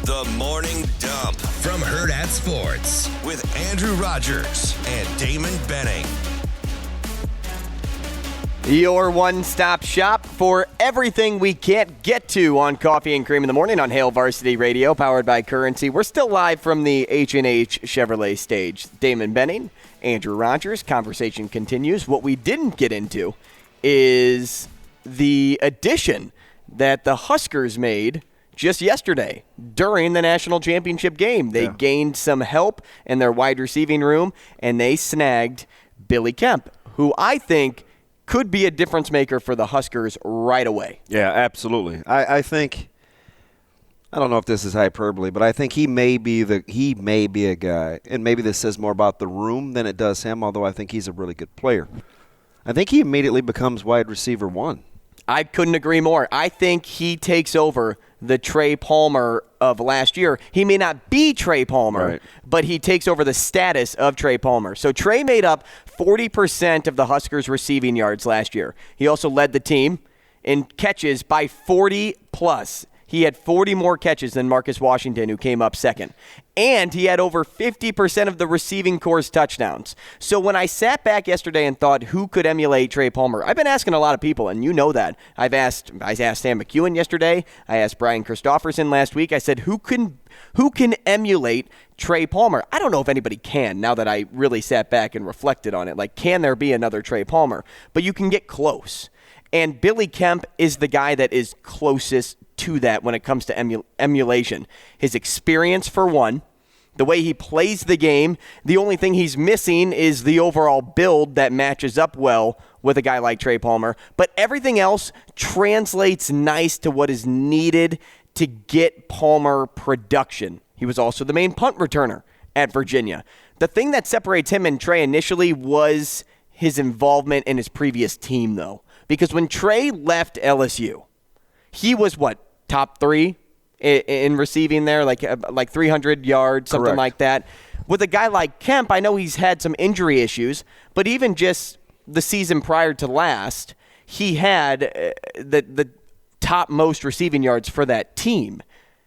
The Morning Dump from Hurrdat Sports with Andrew Rogers and Damon Benning. Your one-stop shop for everything we can't get to on Coffee and Cream in the Morning on Hale Varsity Radio, powered by Currency. We're still live from the H&H Chevrolet stage. Damon Benning, Andrew Rogers. Conversation continues. What we didn't get into is the addition that the Huskers made just yesterday during the national championship game. They gained some help in their wide receiving room, and they snagged Billy Kemp, who I think could be a difference maker for the Huskers right away. Yeah, absolutely. I think, I don't know if this is hyperbole, but I think he may be a guy, and maybe this says more about the room than it does him, although I think he's a really good player. I think he immediately becomes wide receiver one. I couldn't agree more. I think he takes over the Trey Palmer of last year. He may not be Trey Palmer, but he takes over the status of Trey Palmer. So Trey made up 40% of the Huskers' receiving yards last year. He also led the team in catches by 40+. He had 40 more catches than Marcus Washington, who came up second. And he had over 50% of the receiving corps' touchdowns. So when I sat back yesterday and thought, who could emulate Trey Palmer? I've been asking a lot of people, and you know that. I asked Sam McEwen yesterday. I asked Brian Christopherson last week. I said, who can emulate Trey Palmer? I don't know if anybody can, now that I really sat back and reflected on it. Like, can there be another Trey Palmer? But you can get close. And Billy Kemp is the guy that is closest to that when it comes to emulation. His experience, for one, the way he plays the game. The only thing he's missing is the overall build that matches up well with a guy like Trey Palmer. But everything else translates nice to what is needed to get Palmer production. He was also the main punt returner at Virginia. The thing that separates him and Trey initially was his involvement in his previous team, though. Because when Trey left LSU, he was, top 3 in receiving there, like 300 yards, something like that. With a guy like Kemp, I know he's had some injury issues, but even just the season prior to last, he had the top most receiving yards for that team.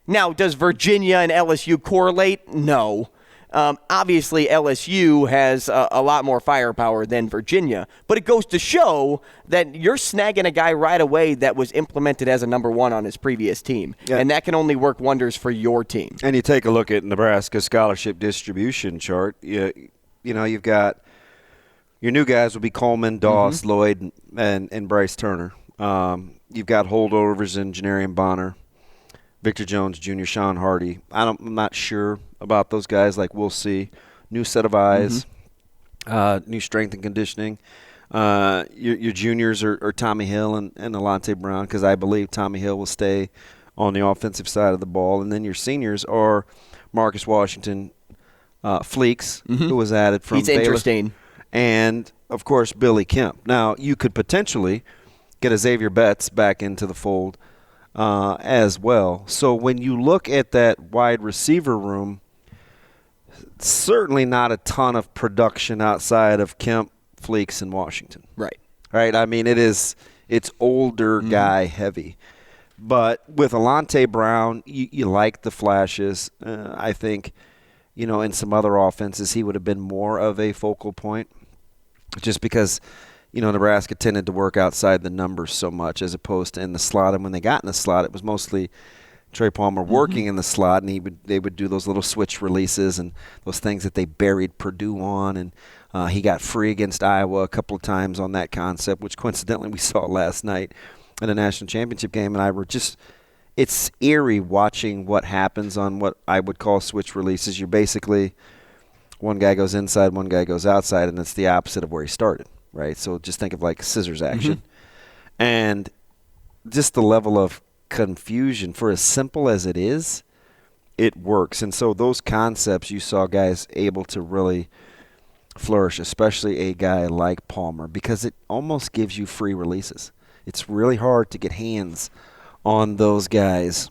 Now, does Virginia and LSU correlate? No. Obviously, LSU has a lot more firepower than Virginia, but it goes to show that you're snagging a guy right away that was implemented as a number one on his previous team, and that can only work wonders for your team. And you take a look at Nebraska's scholarship distribution chart. You know, you've got your new guys will be Coleman, Doss, Lloyd, and Bryce Turner. You've got holdovers in Janarian Bonner, Victor Jones Jr., Sean Hardy. I'm not sure about those guys. Like, we'll see. New set of eyes, new strength and conditioning. Your juniors are Tommy Hill and Alante Brown, because I believe Tommy Hill will stay on the offensive side of the ball. And then your seniors are Marcus Washington, Fleeks, who was added from Baylor. He's interesting. And, of course, Billy Kemp. Now, you could potentially get a Xavier Betts back into the fold as well. So when you look at that wide receiver room, certainly not a ton of production outside of Kemp, Fleeks, and Washington. Right. I mean, it's older guy heavy. But with Alante Brown, you like the flashes. I think, in some other offenses, he would have been more of a focal point, just because Nebraska tended to work outside the numbers so much as opposed to in the slot. And when they got in the slot, it was mostly Trey Palmer working in the slot, and they would do those little switch releases and those things that they buried Purdue on. And he got free against Iowa a couple of times on that concept, which coincidentally we saw last night in the national championship game. And it's eerie watching what happens on what I would call switch releases. You're basically, one guy goes inside, one guy goes outside, and it's the opposite of where he started. Right, so just think of like scissors action. And just the level of confusion, for as simple as it is, it works. And so those concepts, you saw guys able to really flourish, especially a guy like Palmer, because it almost gives you free releases. It's really hard to get hands on those guys.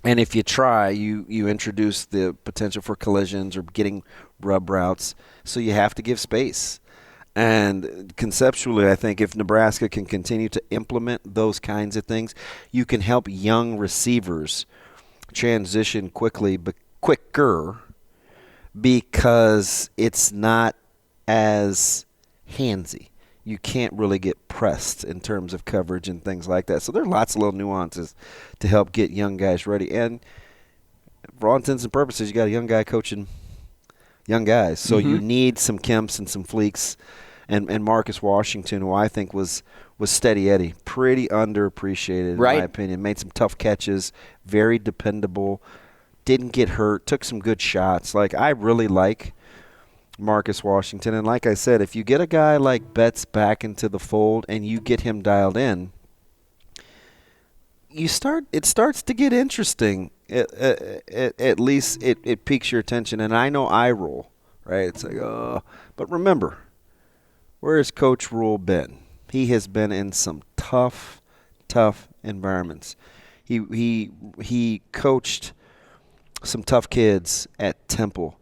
And if you try, you introduce the potential for collisions or getting rub routes, so you have to give space. And conceptually, I think if Nebraska can continue to implement those kinds of things, you can help young receivers transition quicker because it's not as handsy. You can't really get pressed in terms of coverage and things like that. So there are lots of little nuances to help get young guys ready. And for all intents and purposes, you got a young guy coaching young guys. So you need some Kemps and some Fleeks and Marcus Washington, who I think was steady Eddie. Pretty underappreciated, in my opinion. Made some tough catches, very dependable, didn't get hurt, took some good shots. Like, I really like Marcus Washington. And like I said, if you get a guy like Betts back into the fold and you get him dialed in, it starts to get interesting. At least it piques your attention. And I know I Rhule, right? It's like, but remember, where has Coach Rhule been? He has been in some tough environments. He coached some tough kids at Temple.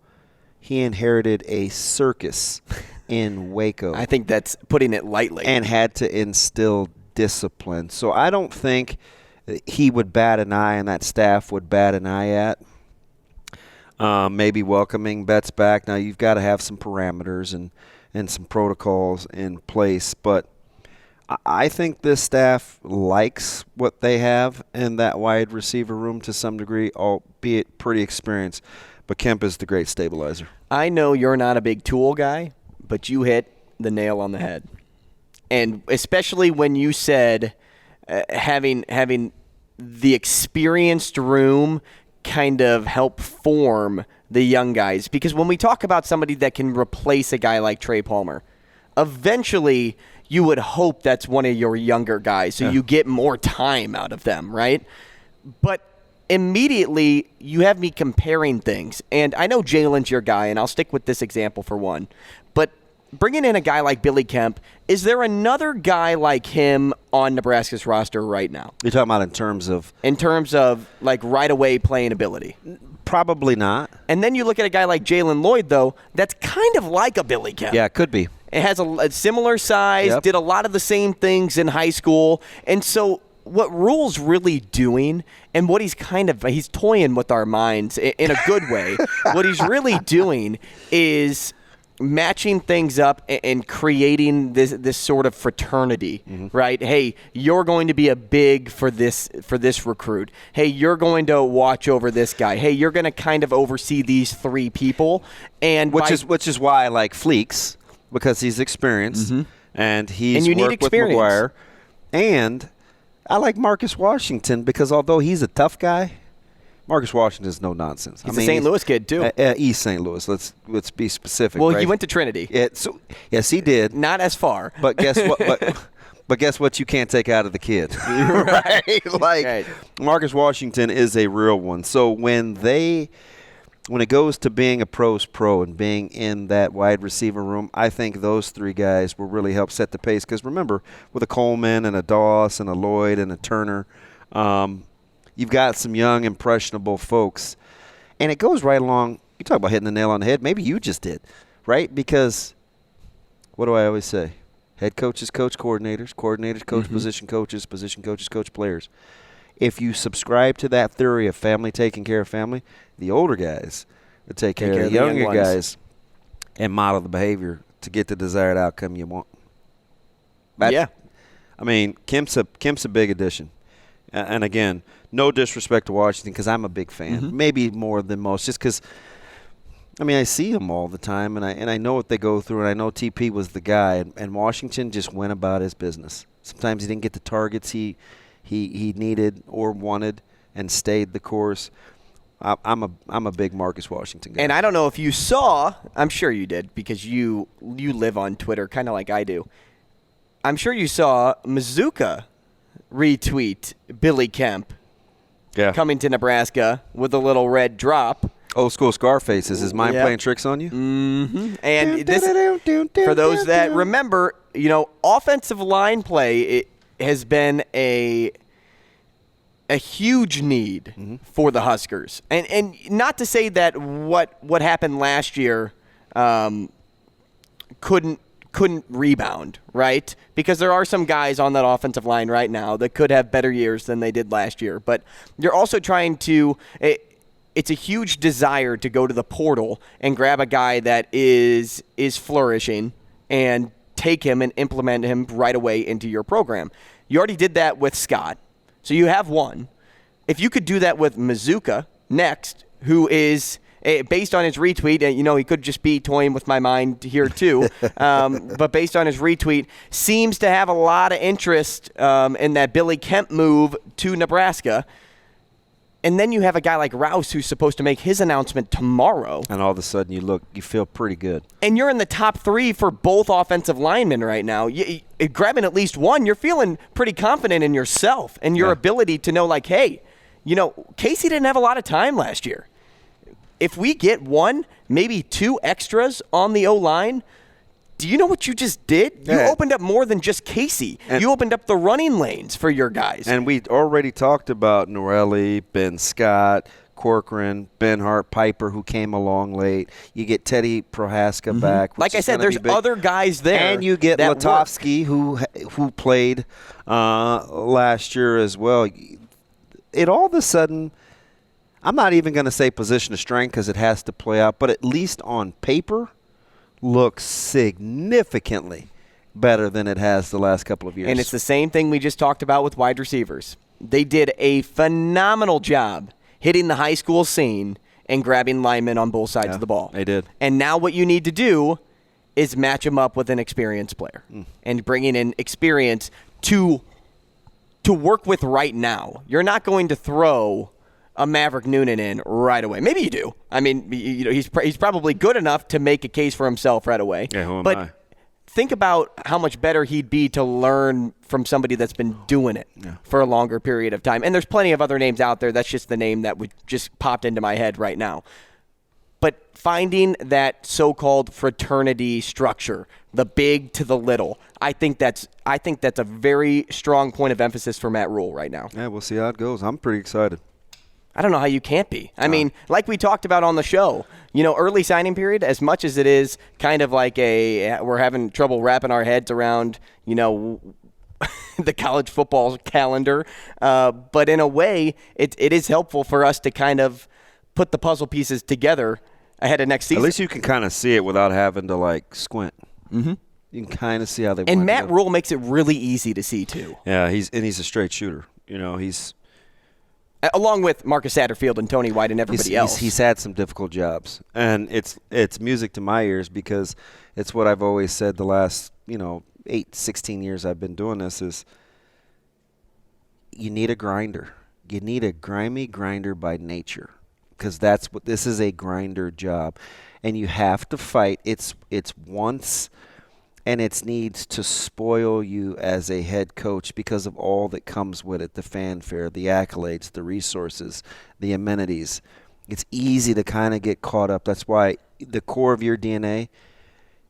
He inherited a circus in Waco. I think that's putting it lightly. And had to instill discipline. So I don't think he would bat an eye and that staff would bat an eye at maybe welcoming Betts back. Now, you've got to have some parameters and some protocols in place. But I think this staff likes what they have in that wide receiver room to some degree, albeit pretty experienced. But Kemp is the great stabilizer. I know you're not a big tool guy, but you hit the nail on the head. And especially when you said having the experienced room kind of help form the young guys. Because when we talk about somebody that can replace a guy like Trey Palmer, eventually you would hope that's one of your younger guys, so you get more time out of them, right? But immediately you have me comparing things. And I know Jalen's your guy, and I'll stick with this example for one. But bringing in a guy like Billy Kemp, is there another guy like him on Nebraska's roster right now? You're talking about in terms of? In terms of, like, right-away playing ability. Probably not. And then you look at a guy like Jalen Lloyd, though, that's kind of like a Billy Kemp. Yeah, it could be. It has a similar size, did a lot of the same things in high school. And so what Rhule's really doing, and what he's toying with our minds in a good way. What he's really doing is matching things up and creating this sort of fraternity, right? Hey, you're going to be a big for this recruit. Hey, you're going to watch over this guy. Hey, you're going to kind of oversee these three people, and which is why I like Fleeks, because he's experienced and he's worked with McGuire, and I like Marcus Washington because although he's a tough guy, Marcus Washington is no nonsense. He's a St. Louis kid, too. East St. Louis. Let's be specific. Well, right? he went to Trinity. Yes, he did. Not as far. But guess what? But guess what? You can't take out of the kid, right? Like Marcus Washington is a real one. So when it goes to being a pro's pro and being in that wide receiver room, I think those three guys will really help set the pace. Because remember, with a Coleman and a Doss and a Lloyd and a Turner, you've got some young, impressionable folks. And it goes right along. You talk about hitting the nail on the head. Maybe you just did, right? Because what do I always say? Head coaches coach coordinators. Coordinators coach position coaches. Position coaches coach players. If you subscribe to that theory of family taking care of family, the older guys will take care of the younger guys and model the behavior to get the desired outcome you want. I mean, Kemp's a big addition. And again, no disrespect to Washington because I'm a big fan, maybe more than most, just because, I mean, I see them all the time, and I know what they go through, and I know TP was the guy, and Washington just went about his business. Sometimes he didn't get the targets he needed or wanted and stayed the course. I'm a big Marcus Washington guy. And I don't know if you saw, I'm sure you did because you live on Twitter kind of like I do. I'm sure you saw Mazuka retweet Billy Kemp coming to Nebraska with a little red drop. Old school Scarface. Is his mind playing tricks on you? Mm-hmm. And this, for those that remember, offensive line play has been a huge need for the Huskers. And not to say that what happened last year couldn't couldn't rebound, right? Because there are some guys on that offensive line right now that could have better years than they did last year. But you're also trying to it's a huge desire to go to the portal and grab a guy that is flourishing and take him and implement him right away into your program. You already did that with Scott, so you have one. If you could do that with Mazuka next, who is based on his retweet, he could just be toying with my mind here too, but based on his retweet, seems to have a lot of interest in that Billy Kemp move to Nebraska. And then you have a guy like Rouse who's supposed to make his announcement tomorrow. And all of a sudden you feel pretty good. And you're in the top 3 for both offensive linemen right now. Grabbing at least one, you're feeling pretty confident in yourself and your ability to know, like, hey, Casey didn't have a lot of time last year. If we get 1, maybe 2 extras on the O-line, do you know what you just did? Yeah. You opened up more than just Casey. You opened up the running lanes for your guys. And we already talked about Norelli, Ben Scott, Corcoran, Benhart, Piper, who came along late. You get Teddy Prohaska back. Like I said, there's other guys there. And you get Latovsky, who played last year as well. It all of a sudden, I'm not even going to say position of strength because it has to play out, but at least on paper, looks significantly better than it has the last couple of years. And it's the same thing we just talked about with wide receivers. They did a phenomenal job hitting the high school scene and grabbing linemen on both sides of the ball. They did. And now what you need to do is match them up with an experienced player and bringing in experience to work with right now. You're not going to throw a Maverick Noonan in right away. Maybe you do. I mean, he's probably good enough to make a case for himself right away. Yeah, who am I? Think about how much better he'd be to learn from somebody that's been doing it for a longer period of time. And there's plenty of other names out there. That's just the name that would just popped into my head right now. But finding that so-called fraternity structure, the big to the little, I think that's a very strong point of emphasis for Matt Rhule right now. Yeah, we'll see how it goes. I'm pretty excited. I don't know how you can't be. I mean, like we talked about on the show, early signing period, as much as it is kind of like we're having trouble wrapping our heads around, the college football calendar. But in a way, it is helpful for us to kind of put the puzzle pieces together ahead of next season. At least you can kind of see it without having to, squint. Mm-hmm. You can kind of see how they And Matt Rhule makes it really easy to see, too. Yeah, he's a straight shooter. He's – along with Marcus Satterfield and Tony White and everybody else. He's had some difficult jobs. And it's music to my ears because it's what I've always said the last, 16 years I've been doing this is you need a grinder. You need a grimy grinder by nature because that's what this is, a grinder job. And you have to fight. It's once and it needs to spoil you as a head coach because of all that comes with it, the fanfare, the accolades, the resources, the amenities. It's easy to kind of get caught up. That's why the core of your DNA,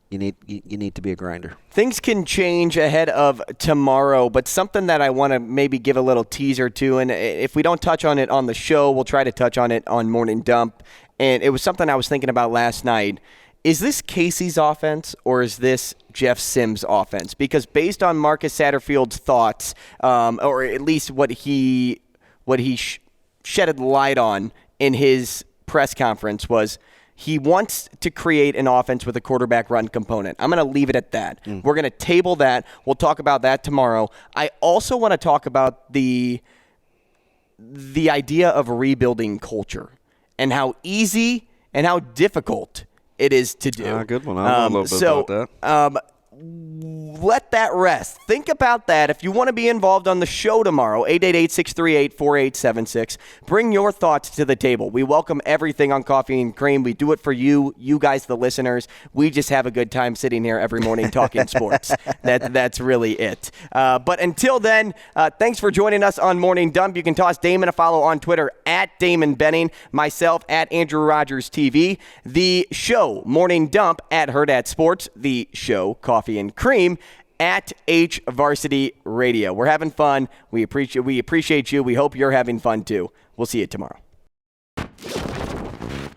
you need to be a grinder. Things can change ahead of tomorrow, but something that I want to maybe give a little teaser to, and if we don't touch on it on the show, we'll try to touch on it on Morning Dump. And it was something I was thinking about last night. Is this Casey's offense or is this Jeff Sims' offense? Because based on Marcus Satterfield's thoughts, or at least what he shedded light on in his press conference was he wants to create an offense with a quarterback run component. I'm going to leave it at that. We're going to table that. We'll talk about that tomorrow. I also want to talk about the idea of rebuilding culture and how easy and how difficult it is to do. Good one. I know a little bit about that. Let that rest. Think about that. If you want to be involved on the show tomorrow, 888-638-4876. Bring your thoughts to the table. We welcome everything on Coffee and Cream. We do it for you guys, the listeners. We just have a good time sitting here every morning talking sports. That's really it. But until then, thanks for joining us on Morning Dump. You can toss Damon a follow on Twitter at Damon Benning, myself at Andrew Rogers TV, the show Morning Dump at Hurrdat Sports, the show Coffee and Cream at H Varsity Radio. We're having fun. We appreciate you. We hope you're having fun too. We'll see you tomorrow.